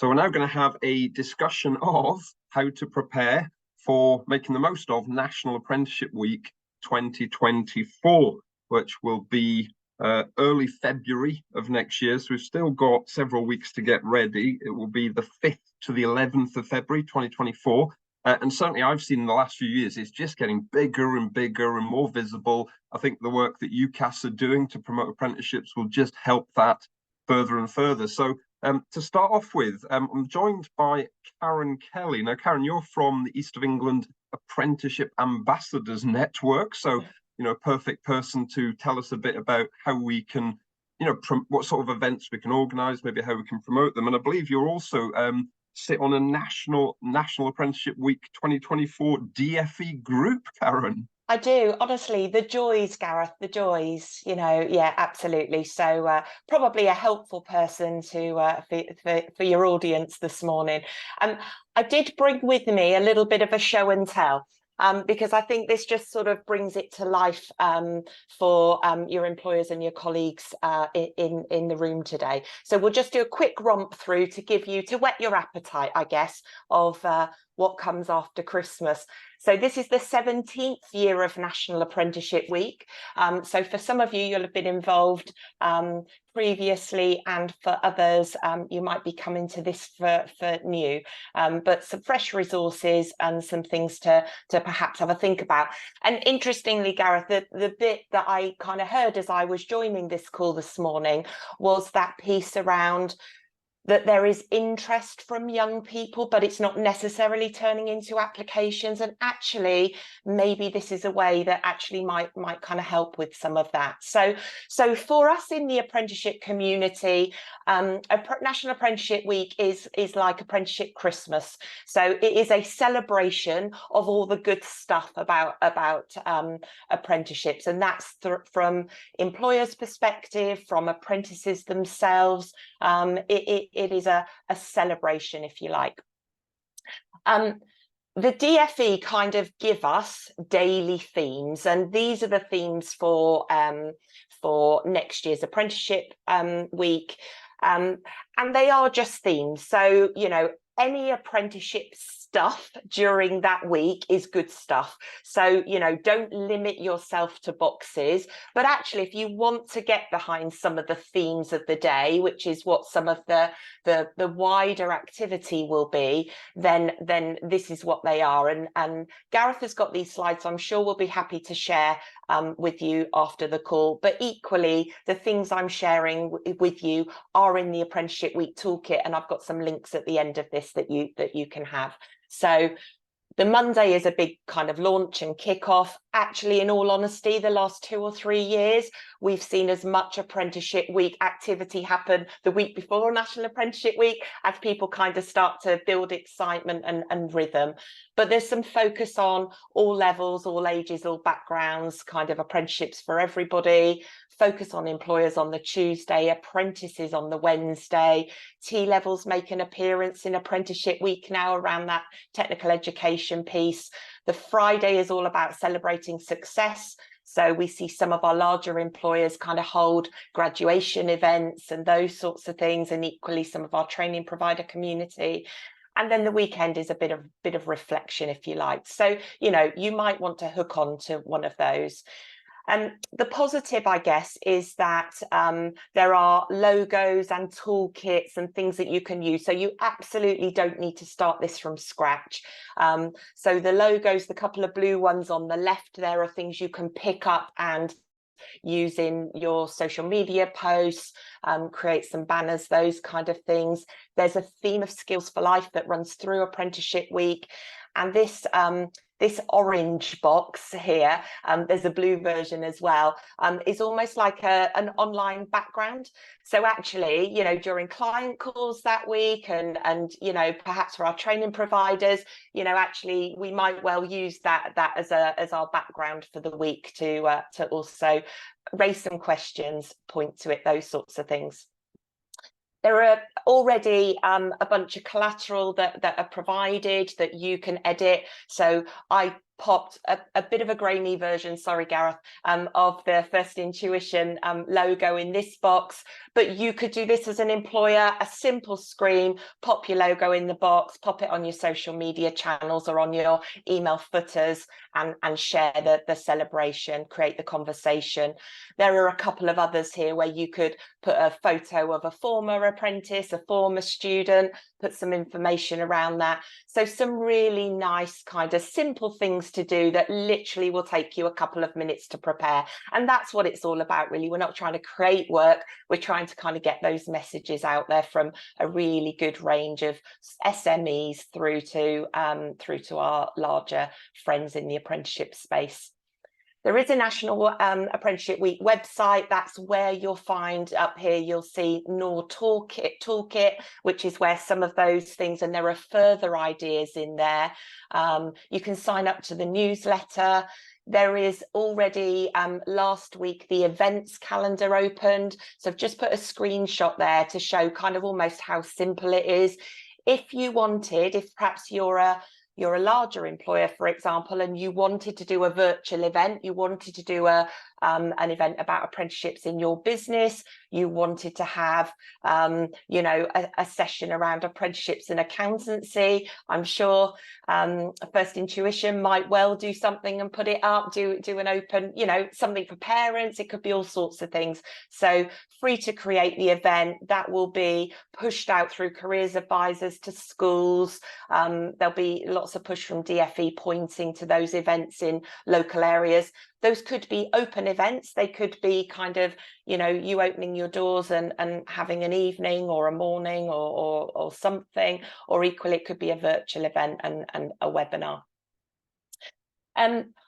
So we're now going to have a discussion of how to prepare for making the most of National Apprenticeship Week 2024, which will be early February of next year. So we've still got several weeks to get ready. It will be the 5th to the 11th of February 2024. And certainly I've seen in the last few years, it's just getting bigger and bigger and more visible. I think the work that UCAS are doing to promote apprenticeships will just help that further and further. So to start off with, I'm joined by Karen Kelly. Now, Karen, you're from the East of England Apprenticeship Ambassadors Network. So, you know, perfect person to tell us a bit about how we can, you know, what sort of events we can organise, maybe how we can promote them. And I believe you're also sit on a National Apprenticeship Week 2024 DFE group, Karen. I do, honestly, the joys, Gareth, the joys, you know, yeah, absolutely. So probably a helpful person to for your audience this morning. I did bring with me a little bit of a show and tell. Because I think this just sort of brings it to life for your employers and your colleagues in the room today. So we'll just do a quick romp through to whet your appetite, I guess, of what comes after Christmas. So this is the 17th year of National Apprenticeship Week. So for some of you, you'll have been involved previously, and for others, you might be coming to this for new, but some fresh resources and some things to perhaps have a think about. And interestingly, Gareth, the bit that I kind of heard as I was joining this call this morning was that piece around that there is interest from young people, but it's not necessarily turning into applications. And actually, maybe this is a way that actually might kind of help with some of that. So for us in the apprenticeship community, National Apprenticeship Week is like Apprenticeship Christmas. So it is a celebration of all the good stuff about apprenticeships, and that's from employers' perspective, from apprentices themselves. It is a celebration, if you like. The DFE kind of give us daily themes, and these are the themes for next year's apprenticeship week, and they are just themes. So, you know, any apprenticeship stuff during that week is good stuff. So, you know, don't limit yourself to boxes, but actually, if you want to get behind some of the themes of the day, which is what some of the wider activity will be, then this is what they are. And Gareth has got these slides, so I'm sure we'll be happy to share with you after the call. But equally, the things I'm sharing with you are in the Apprenticeship Week toolkit, and I've got some links at the end of this that you can have. So the Monday is a big kind of launch and kickoff. Actually, in all honesty, the last 2 or 3 years, we've seen as much Apprenticeship Week activity happen the week before National Apprenticeship Week as people kind of start to build excitement and rhythm. But there's some focus on all levels, all ages, all backgrounds, kind of apprenticeships for everybody. Focus on employers on the Tuesday, apprentices on the Wednesday. T-levels make an appearance in Apprenticeship Week now around that technical education piece. The Friday is all about celebrating success. So we see some of our larger employers kind of hold graduation events and those sorts of things, and equally some of our training provider community. And then the weekend is a bit of reflection, if you like. So, you know, you might want to hook on to one of those. The positive, I guess, is that there are logos and toolkits and things that you can use. So you absolutely don't need to start this from scratch. So the logos, the couple of blue ones on the left, there are things you can pick up and use in your social media posts, create some banners, those kind of things. There's a theme of skills for life that runs through Apprenticeship Week. And this orange box here, there's a blue version as well, is almost like an online background. So actually, you know, during client calls that week and you know, perhaps for our training providers, you know, actually we might well use that as our background for the week to also raise some questions, point to it, those sorts of things. There are already a bunch of collateral that are provided that you can edit. So I popped a bit of a grainy version, sorry Gareth, of the First Intuition logo in this box, but you could do this as an employer, a simple screen, pop your logo in the box, pop it on your social media channels or on your email footers, and share the celebration, create the conversation. There are a couple of others here where you could put a photo of a former apprentice, a former student, put some information around that. So some really nice kind of simple things to do that literally will take you a couple of minutes to prepare. And that's what it's all about, really. We're not trying to create work. We're trying to kind of get those messages out there from a really good range of SMEs through to our larger friends in the apprenticeship space. There is a National Apprenticeship Week website. That's where you'll find, up here, you'll see NOR Toolkit, which is where some of those things, and there are further ideas in there. You can sign up to the newsletter. There is already, last week, the events calendar opened. So I've just put a screenshot there to show kind of almost how simple it is. If you wanted, if perhaps you're a larger employer, for example, and you wanted to do a virtual event, you wanted to do an event about apprenticeships in your business, you wanted to have, you know, a session around apprenticeships and accountancy, I'm sure First Intuition might well do something and put it up, do an open, you know, something for parents. It could be all sorts of things. So free to create the event. That will be pushed out through careers advisors to schools. There'll be lots of push from DFE pointing to those events in local areas. Those could be open events. They could be kind of, you know, you opening your doors and having an evening or a morning or something, or equally it could be a virtual event and a webinar.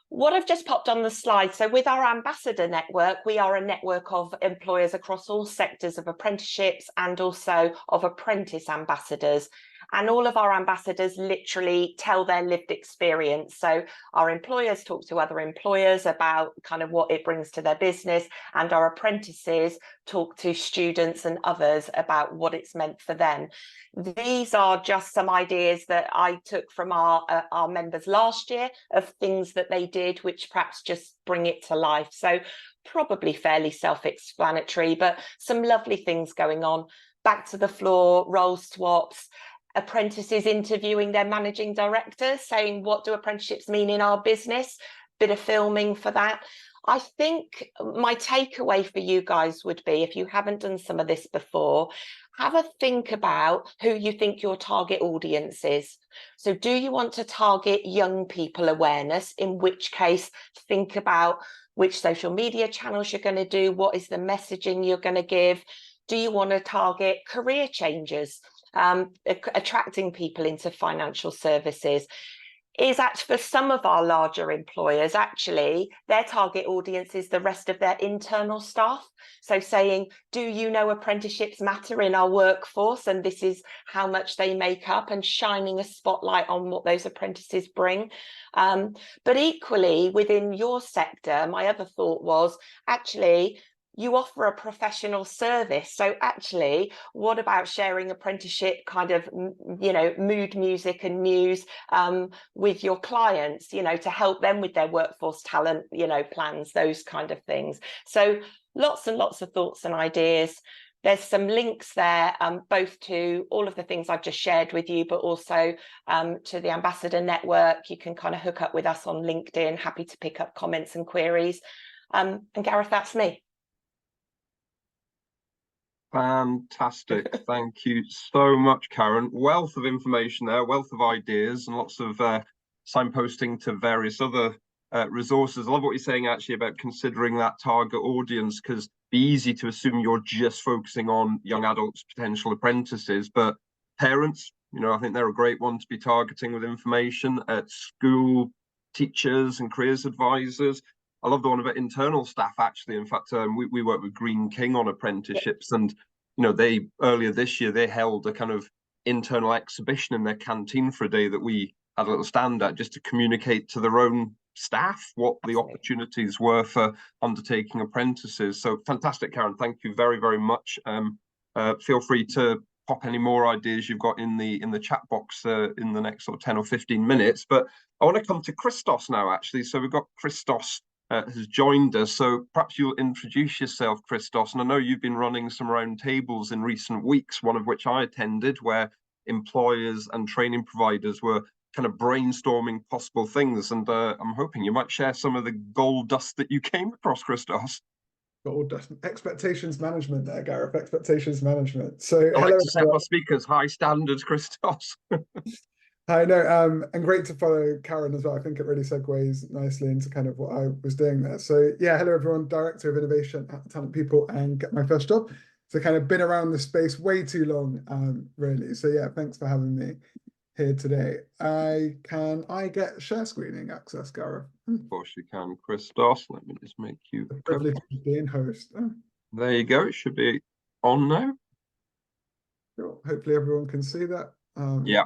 What I've just popped on the slide, so with our ambassador network, we are a network of employers across all sectors of apprenticeships and also of apprentice ambassadors. And all of our ambassadors literally tell their lived experience. So our employers talk to other employers about kind of what it brings to their business, and our apprentices talk to students and others about what it's meant for them. These are just some ideas that I took from our members last year of things that they did, which perhaps just bring it to life. So probably fairly self-explanatory, but some lovely things going on. Back to the floor, role swaps, apprentices interviewing their managing directors, saying, what do apprenticeships mean in our business? Bit of filming for that. I think my takeaway for you guys would be, if you haven't done some of this before, have a think about who you think your target audience is. So do you want to target young people awareness, in which case think about which social media channels you're going to do, what is the messaging you're going to give? Do you want to target career changers, attracting people into financial services? Is that for some of our larger employers, actually, their target audience is the rest of their internal staff. So saying, do you know apprenticeships matter in our workforce, and this is how much they make up, and shining a spotlight on what those apprentices bring. But equally, within your sector, my other thought was, actually, you offer a professional service. So actually, what about sharing apprenticeship kind of, you know, mood music and news with your clients, you know, to help them with their workforce talent, you know, plans, those kind of things. So lots and lots of thoughts and ideas. There's some links there, both to all of the things I've just shared with you, but also to the Ambassador Network. You can kind of hook up with us on LinkedIn. Happy to pick up comments and queries. And Gareth, that's me. Fantastic. Thank you so much, Karen. Wealth of information there, wealth of ideas, and lots of signposting to various other resources. I love what you're saying actually about considering that target audience, because it'd be easy to assume you're just focusing on young adults, potential apprentices, but parents, you know, I think they're a great one to be targeting with information at school, teachers and careers advisors. I love the one about internal staff, actually. In fact, we work with Green King on apprenticeships, and you know, they earlier this year they held a kind of internal exhibition in their canteen for a day that we had a little stand at, just to communicate to their own staff what the opportunities were for undertaking apprentices. So fantastic, Karen. Thank you very, very much. Feel free to pop any more ideas you've got in the chat box in the next sort of 10 or 15 minutes. But I want to come to Christos now, actually. So we've got Christos has joined us. So perhaps you'll introduce yourself, Christos. And I know you've been running some round tables in recent weeks, one of which I attended, where employers and training providers were kind of brainstorming possible things. And I'm hoping you might share some of the gold dust that you came across, Christos. Gold dust. Expectations management there, Gareth. Expectations management. So I hello, like to set everyone. my speakers high standards, Christos. I know, and great to follow Karen as well. I think it really segues nicely into kind of what I was doing there. So yeah, hello everyone, Director of Innovation at Talent People and Get My First Job. So kind of been around this space way too long, really. So yeah, thanks for having me here today. I get share screening access, Gareth? Of course you can, Christos. Let me just make you The privilege of being host. There you go. It should be on now. Cool. Hopefully everyone can see that. Yeah.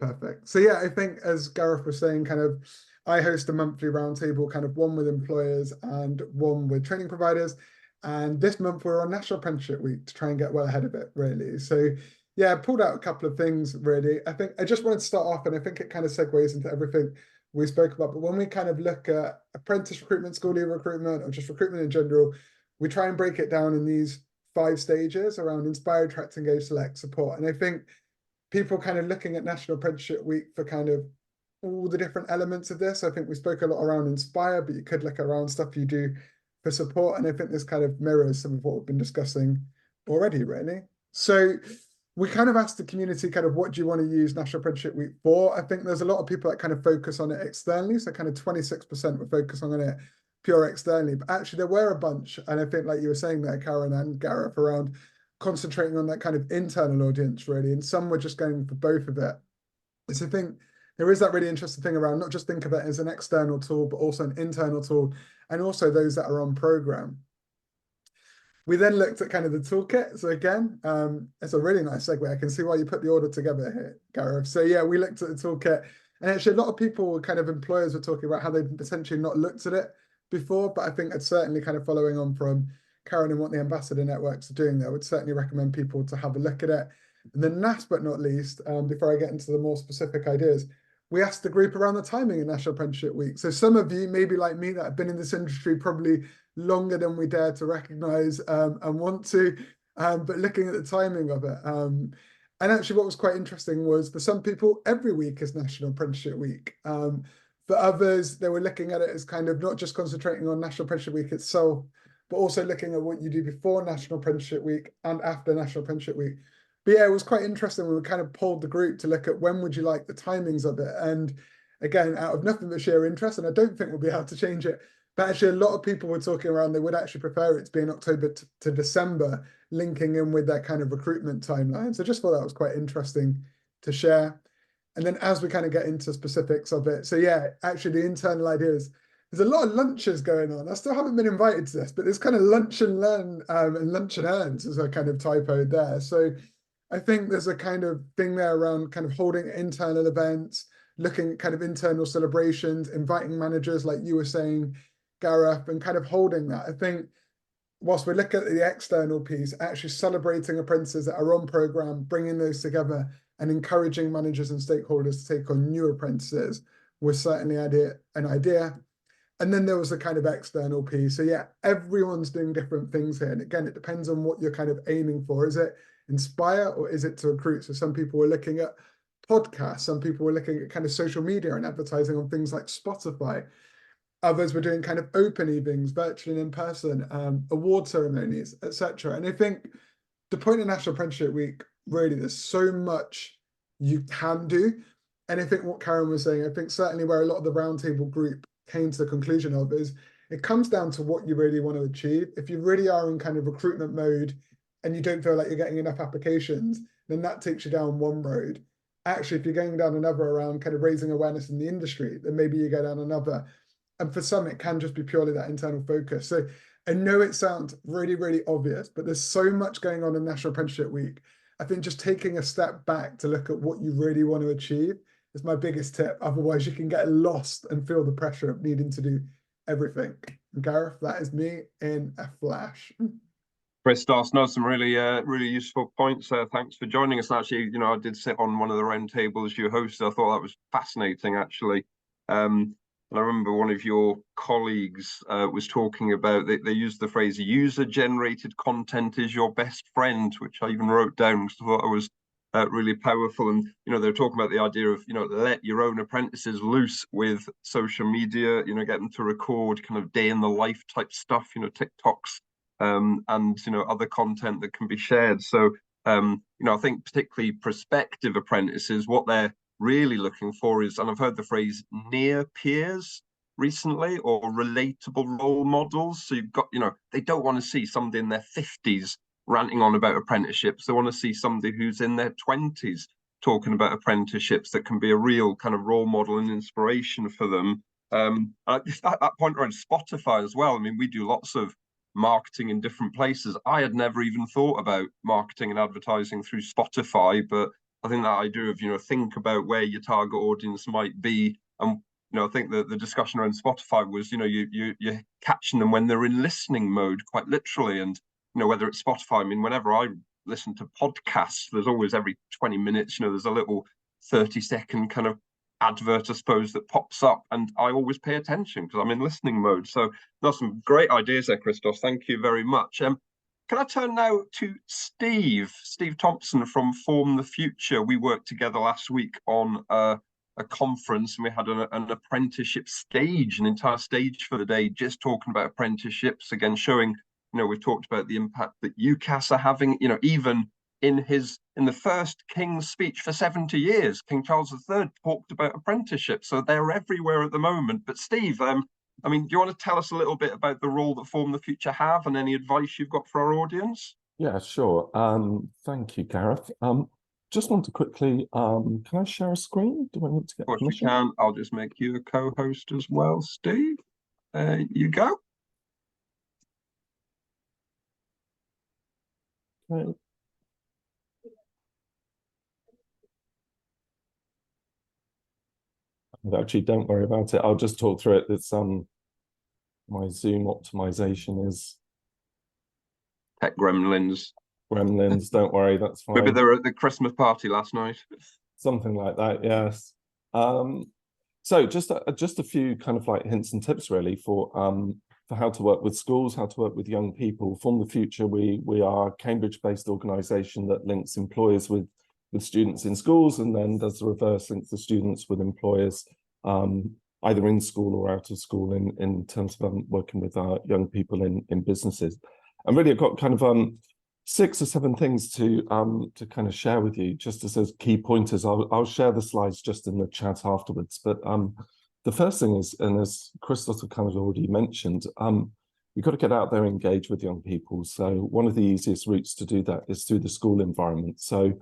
Perfect. So yeah, I think as Gareth was saying, kind of, I host a monthly roundtable, kind of one with employers and one with training providers. And this month we're on National Apprenticeship Week to try and get well ahead of it, really. So yeah, I pulled out a couple of things, really. I think I just wanted to start off, and I think it kind of segues into everything we spoke about. But when we kind of look at apprentice recruitment, school leaver recruitment, or just recruitment in general, we try and break it down in these 5 stages around inspire, attract, engage, select, support. And I think people kind of looking at National Apprenticeship Week for kind of all the different elements of this. I think we spoke a lot around inspire, but you could look around stuff you do for support. And I think this kind of mirrors some of what we've been discussing already, really. So we kind of asked the community kind of what do you want to use National Apprenticeship Week for? I think there's a lot of people that kind of focus on it externally. So kind of 26% were focusing on it pure externally, but actually there were a bunch. And I think like you were saying there, Karen and Gareth, around concentrating on that kind of internal audience, really, and some were just going for both of it. So I think there is that really interesting thing around not just think of it as an external tool, but also an internal tool, and also those that are on program. We then looked at kind of the toolkit. So again, it's a really nice segue. I can see why you put the order together here, Gareth. So yeah, we looked at the toolkit, and actually a lot of people, kind of employers, were talking about how they'd potentially not looked at it before, but I think it's certainly kind of following on from Karen and what the ambassador networks are doing there, I would certainly recommend people to have a look at it. And then last but not least, before I get into the more specific ideas, we asked the group around the timing of National Apprenticeship Week. So some of you, maybe like me, that have been in this industry probably longer than we dare to recognise and want to, but looking at the timing of it. And actually what was quite interesting was for some people, every week is National Apprenticeship Week. For others, they were looking at it as kind of not just concentrating on National Apprenticeship Week itself, but also looking at what you do before National Apprenticeship Week and after National Apprenticeship Week. But yeah, it was quite interesting. We kind of polled the group to look at when would you like the timings of it. And again, out of nothing but sheer interest, and I don't think we'll be able to change it, but actually a lot of people were talking around, they would actually prefer it to be in October to December, linking in with that kind of recruitment timeline. So I just thought that was quite interesting to share. And then as we kind of get into specifics of it, so yeah, actually the internal ideas, there's a lot of lunches going on. I still haven't been invited to this, but there's kind of lunch and learn and lunch and earns is a kind of typo there. So I think there's a kind of thing there around kind of holding internal events, looking at kind of internal celebrations, inviting managers like you were saying, Gareth, and kind of holding that. I think whilst we look at the external piece, actually celebrating apprentices that are on program, bringing those together and encouraging managers and stakeholders to take on new apprentices was certainly an idea. And then there was a kind of external piece. So yeah, everyone's doing different things here. And again, it depends on what you're kind of aiming for. Is it inspire or is it to recruit? So some people were looking at podcasts. Some people were looking at kind of social media and advertising on things like Spotify. Others were doing kind of open evenings, virtually and in person, award ceremonies, etc. And I think the point of National Apprenticeship Week, really, there's so much you can do. And I think what Karen was saying, I think certainly where a lot of the roundtable group came to the conclusion of is it comes down to what you really want to achieve. If you really are in kind of recruitment mode and you don't feel like you're getting enough applications, then that takes you down one road. Actually, if you're going down another around kind of raising awareness in the industry, then maybe you go down another. And for some, it can just be purely that internal focus. So I know it sounds really, really obvious, but there's so much going on in National Apprenticeship Week. I think just taking a step back to look at what you really want to achieve is my biggest tip. Otherwise, you can get lost and feel the pressure of needing to do everything. And Gareth, that is me in a flash. Christos, no, some really, really useful points. Thanks for joining us. And actually, I did sit on one of the round tables you hosted. I thought that was fascinating, actually. And I remember one of your colleagues was talking about, they used the phrase user-generated content is your best friend, which I even wrote down because I thought it was really powerful. And, they were talking about the idea of, let your own apprentices loose with social media, get them to record kind of day in the life type stuff, TikToks, and other content that can be shared. So I think particularly prospective apprentices, what they're really looking for is, and I've heard the phrase near peers recently, or relatable role models. So you've got, they don't want to see somebody in their 50s ranting on about apprenticeships. They want to see somebody who's in their 20s talking about apprenticeships that can be a real kind of role model and inspiration for them. Just that point around Spotify as well. I mean, we do lots of marketing in different places. I had never even thought about marketing and advertising through Spotify, but I think that idea of, think about where your target audience might be. And, I think that the discussion around Spotify was, you're catching them when they're in listening mode, quite literally. And, whether it's Spotify, I mean, whenever I listen to podcasts, there's always every 20 minutes, there's a little 30-second kind of advert, I suppose, that pops up, and I always pay attention because I'm in listening mode. So there's some great ideas there, Christos. Thank you very much. Can I turn now to Steve Thompson from Form the Future? We worked together last week on a conference, and we had an apprenticeship stage, an entire stage for the day, just talking about apprenticeships, again, showing, we've talked about the impact that UCAS are having, even in the first King's speech for 70 years, King Charles III talked about apprenticeships. So they're everywhere at the moment. But Steve, I mean, do you want to tell us a little bit about the role that Form the Future have and any advice you've got for our audience? Yeah, sure. Thank you, Gareth. Just want to quickly, can I share a screen? Do I need to get permission? Of course you can. I'll just make you a co-host as well, Steve. You go. Okay. Actually, don't worry about it. I'll just talk through it. It's my Zoom optimization is tech gremlins. Don't worry, that's fine. Maybe they were at the Christmas party last night. Something like that, yes. So just a few kind of like hints and tips really for how to work with schools, how to work with young people. Form the Future, we are a Cambridge-based organisation that links employers with students in schools, and then does the reverse, links the students with employers, either in school or out of school, in terms of working with our young people in businesses. And really, I've got kind of 6 or 7 things to kind of share with you, just as key pointers. I'll share the slides just in the chat afterwards. But the first thing is, and as Christos kind of already mentioned, you've got to get out there and engage with young people. So one of the easiest routes to do that is through the school environment. So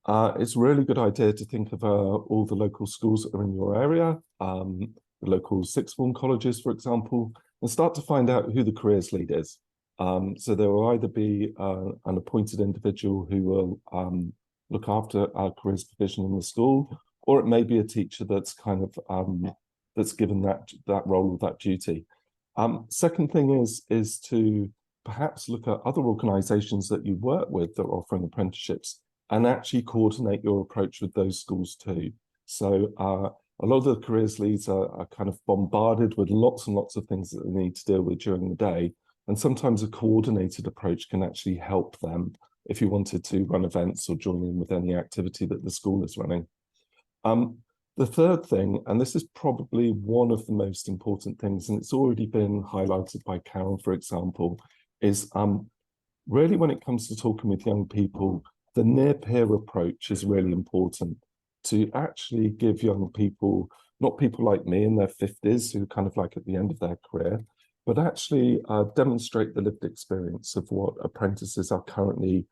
it's a really good idea to think of all the local schools that are in your area, the local sixth form colleges, for example, and start to find out who the careers lead is. So there will either be an appointed individual who will look after our careers provision in the school, or it may be a teacher that's kind of that's given that role or that duty. Second thing is to perhaps look at other organisations that you work with that are offering apprenticeships, and actually coordinate your approach with those schools too. So a lot of the careers leads are kind of bombarded with lots and lots of things that they need to deal with during the day. And sometimes a coordinated approach can actually help them if you wanted to run events or join in with any activity that the school is running. The third thing, and this is probably one of the most important things, and it's already been highlighted by Karen, for example, is really when it comes to talking with young people, the near-peer approach is really important to actually give young people, not people like me in their 50s who are kind of like at the end of their career, but actually demonstrate the lived experience of what apprentices are currently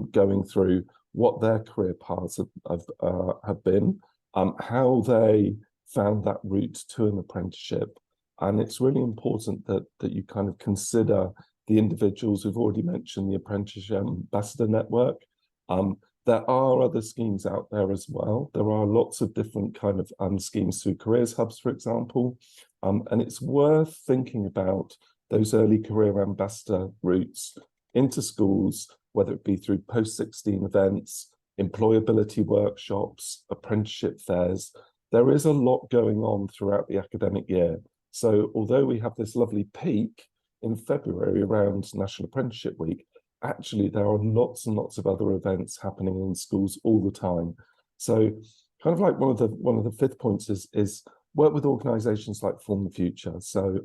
going through, what their career paths have been, how they found that route to an apprenticeship. And it's really important that you kind of consider the individuals who've already mentioned the Apprenticeship Ambassador Network. There are other schemes out there as well. There are lots of different kind of schemes through careers hubs, for example. And it's worth thinking about those early career ambassador routes into schools, whether it be through post-16 events, employability workshops, apprenticeship fairs. There is a lot going on throughout the academic year. So although we have this lovely peak in February around National Apprenticeship Week, actually there are lots and lots of other events happening in schools all the time. So kind of like one of the fifth points is work with organisations like Form the Future. So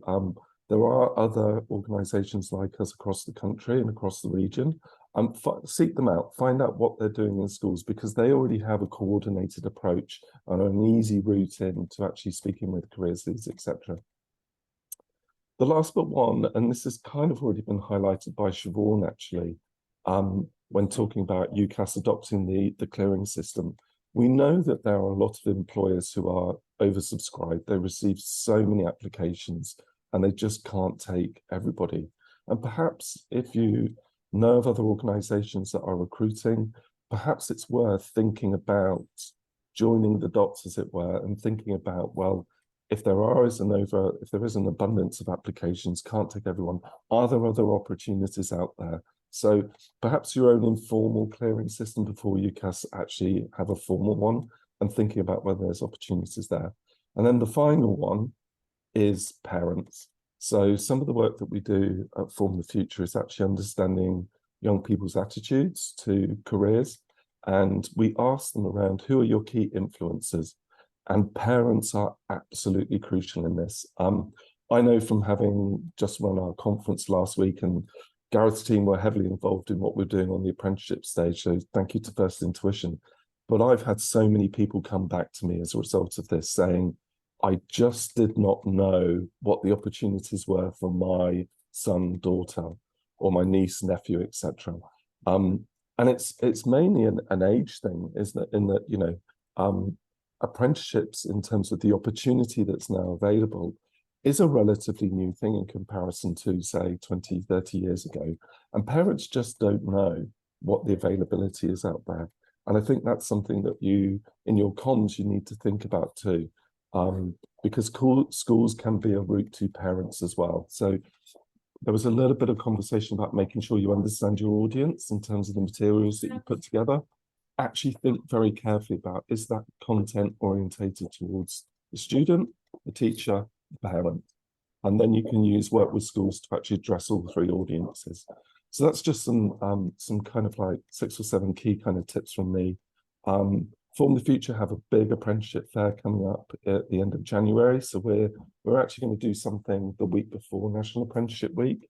there are other organisations like us across the country and across the region. Seek them out, find out what they're doing in schools, because they already have a coordinated approach and an easy route in to actually speaking with careers leaders, etc. The last but one, and this has kind of already been highlighted by Siobhan actually, when talking about UCAS adopting the clearing system. We know that there are a lot of employers who are oversubscribed. They receive so many applications and they just can't take everybody. And perhaps if you know of other organisations that are recruiting, perhaps it's worth thinking about joining the dots, as it were, and thinking about, well, if there is an abundance of applications, can't take everyone, are there other opportunities out there? So perhaps your own informal clearing system before UCAS actually have a formal one, and thinking about whether there's opportunities there. And then the final one is parents. So some of the work that we do at Form the Future is actually understanding young people's attitudes to careers. And we ask them around, who are your key influencers? And parents are absolutely crucial in this. I know from having just run our conference last week, and Gareth's team were heavily involved in what we're doing on the apprenticeship stage, so thank you to First Intuition. But I've had so many people come back to me as a result of this saying, I just did not know what the opportunities were for my son, daughter, or my niece, nephew, etc. And it's mainly an age thing, isn't it? In that, you know, apprenticeships, in terms of the opportunity that's now available, is a relatively new thing in comparison to, say, 20, 30 years ago. And parents just don't know what the availability is out there. And I think that's something that you, in your comms, you need to think about too, because schools can be a route to parents as well. So there was a little bit of conversation about making sure you understand your audience in terms of the materials that you put together. Actually think very carefully about, is that content orientated towards the student, the teacher, the parent? And then you can work with schools to actually address all three audiences. So that's just some kind of like 6 or 7 key kind of tips from me. Form the Future have a big apprenticeship fair coming up at the end of January. So we're actually going to do something the week before National Apprenticeship Week.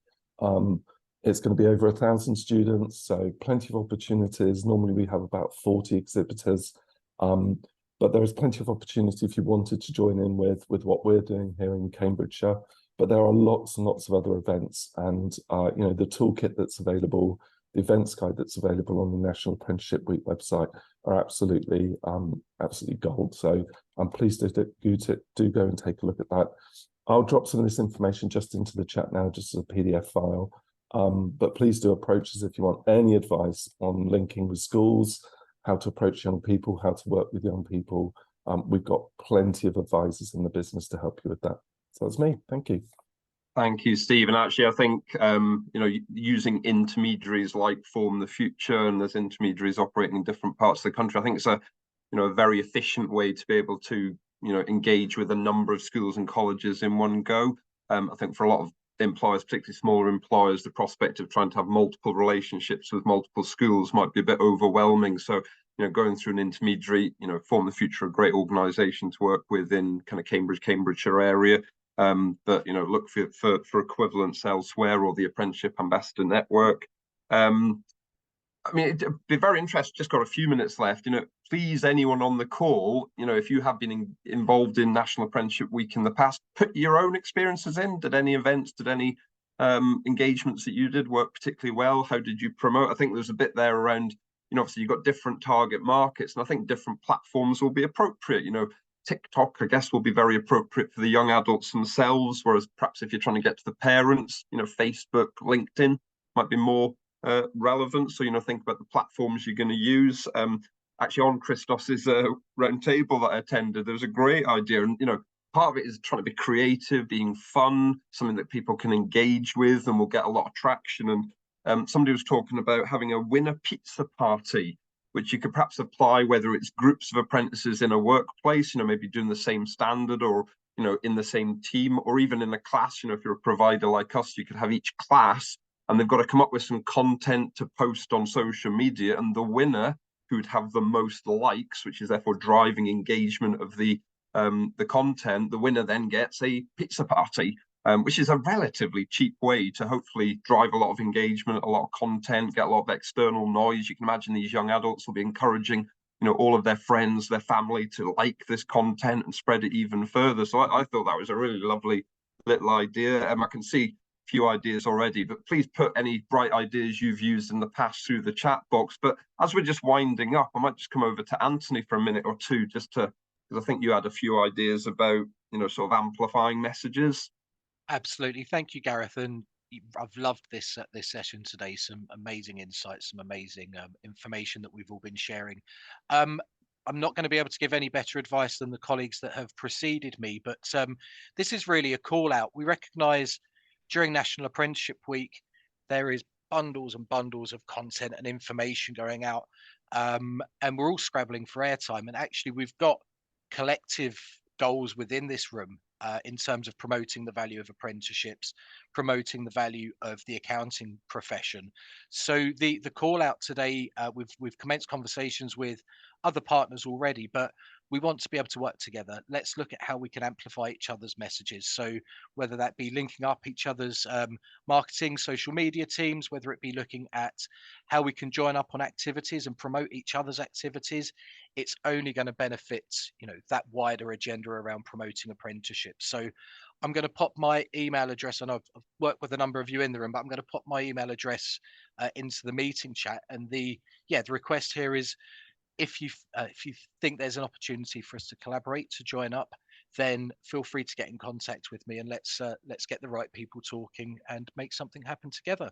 It's going to be over 1,000 students, so plenty of opportunities. Normally we have about 40 exhibitors, but there is plenty of opportunity if you wanted to join in with what we're doing here in Cambridgeshire. But there are lots and lots of other events, and you know, the toolkit that's available, the events guide that's available on the National Apprenticeship Week website are absolutely gold. So I'm pleased to do go and take a look at that. I'll drop some of this information just into the chat now, just as a PDF file. But please do approach us if you want any advice on linking with schools, how to approach young people, how to work with young people. We've got plenty of advisors in the business to help you with that. So that's me. Thank you. Thank you, Steve. And actually, I think you know, using intermediaries like Form the Future, and there's intermediaries operating in different parts of the country, I think it's a very efficient way to be able to engage with a number of schools and colleges in one go. I think for a lot of employers, particularly smaller employers, the prospect of trying to have multiple relationships with multiple schools might be a bit overwhelming. So going through an intermediary, Form the Future, a great organisation to work with in kind of Cambridgeshire area. But look for equivalents elsewhere, or the Apprenticeship Ambassador Network. I mean, it'd be very interesting. Just got a few minutes left. Please, anyone on the call, if you have been involved in National Apprenticeship Week in the past, put your own experiences in. Did any events, did any engagements that you did work particularly well? How did you promote? I think there's a bit there around, obviously you've got different target markets, and I think different platforms will be appropriate. TikTok, I guess, will be very appropriate for the young adults themselves, whereas perhaps if you're trying to get to the parents, Facebook, LinkedIn might be more relevant. So think about the platforms you're going to use. Actually, on Christos's round table that I attended, there was a great idea, and part of it is trying to be creative, being fun, something that people can engage with and will get a lot of traction. And somebody was talking about having a winner pizza party, which you could perhaps apply whether it's groups of apprentices in a workplace, maybe doing the same standard, or in the same team, or even in a class. If you're a provider like us, you could have each class and they've got to come up with some content to post on social media, and the winner who'd have the most likes, which is therefore driving engagement of the content, the winner then gets a pizza party, which is a relatively cheap way to hopefully drive a lot of engagement, a lot of content, get a lot of external noise. You can imagine these young adults will be encouraging all of their friends, their family to like this content and spread it even further. So I thought that was a really lovely little idea. I can see a few ideas already, but please put any bright ideas you've used in the past through the chat box. But as we're just winding up, I might just come over to Anthony for a minute or two, just to, because I think you had a few ideas about, sort of amplifying messages. Absolutely. Thank you, Gareth. And I've loved this session today. Some amazing insights, some amazing information that we've all been sharing. I'm not going to be able to give any better advice than the colleagues that have preceded me, but this is really a call out. We recognise during National Apprenticeship Week, there is bundles and bundles of content and information going out, and we're all scrabbling for airtime. And actually, we've got collective goals within this room in terms of promoting the value of apprenticeships, promoting the value of the accounting profession. So the call out today, we've commenced conversations with other partners already, but we want to be able to work together. Let's look at how we can amplify each other's messages. So whether that be linking up each other's marketing, social media teams, whether it be looking at how we can join up on activities and promote each other's activities, it's only going to benefit, that wider agenda around promoting apprenticeships. So I'm going to pop my email address, and I've worked with a number of you in the room, but I'm going to pop my email address into the meeting chat. And the request here is, if you think there's an opportunity for us to collaborate, to join up, then feel free to get in contact with me, and let's get the right people talking and make something happen together.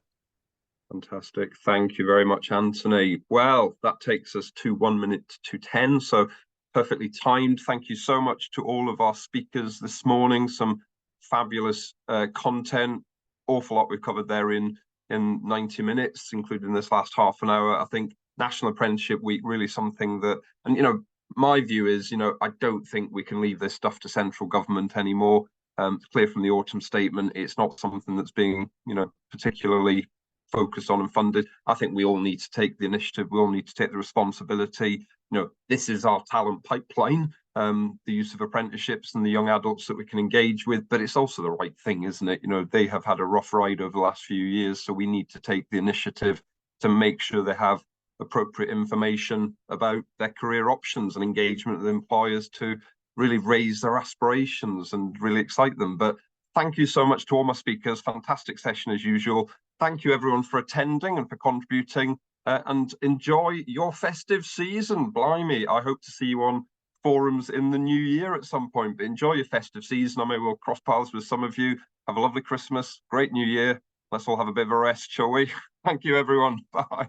Fantastic. Thank you very much, Anthony. Well, that takes us to 1 minute to 10, so perfectly timed. Thank you so much to all of our speakers this morning. Some fabulous content, awful lot we've covered there in 90 minutes, including this last half an hour. I think National Apprenticeship Week, really something that, and my view is, I don't think we can leave this stuff to central government anymore. It's clear from the autumn statement, it's not something that's being, particularly focused on and funded. I think we all need to take the initiative. We all need to take the responsibility. This is our talent pipeline, the use of apprenticeships and the young adults that we can engage with, but it's also the right thing, isn't it? They have had a rough ride over the last few years, so we need to take the initiative to make sure they have appropriate information about their career options and engagement with employers to really raise their aspirations and really excite them. But thank you so much to all my speakers. Fantastic session as usual. Thank you everyone for attending and for contributing, and enjoy your festive season. Blimey, I hope to see you on forums in the new year at some point, but enjoy your festive season. I may well cross paths with some of you. Have a lovely Christmas, great new year. Let's all have a bit of a rest, shall we? Thank you everyone. Bye.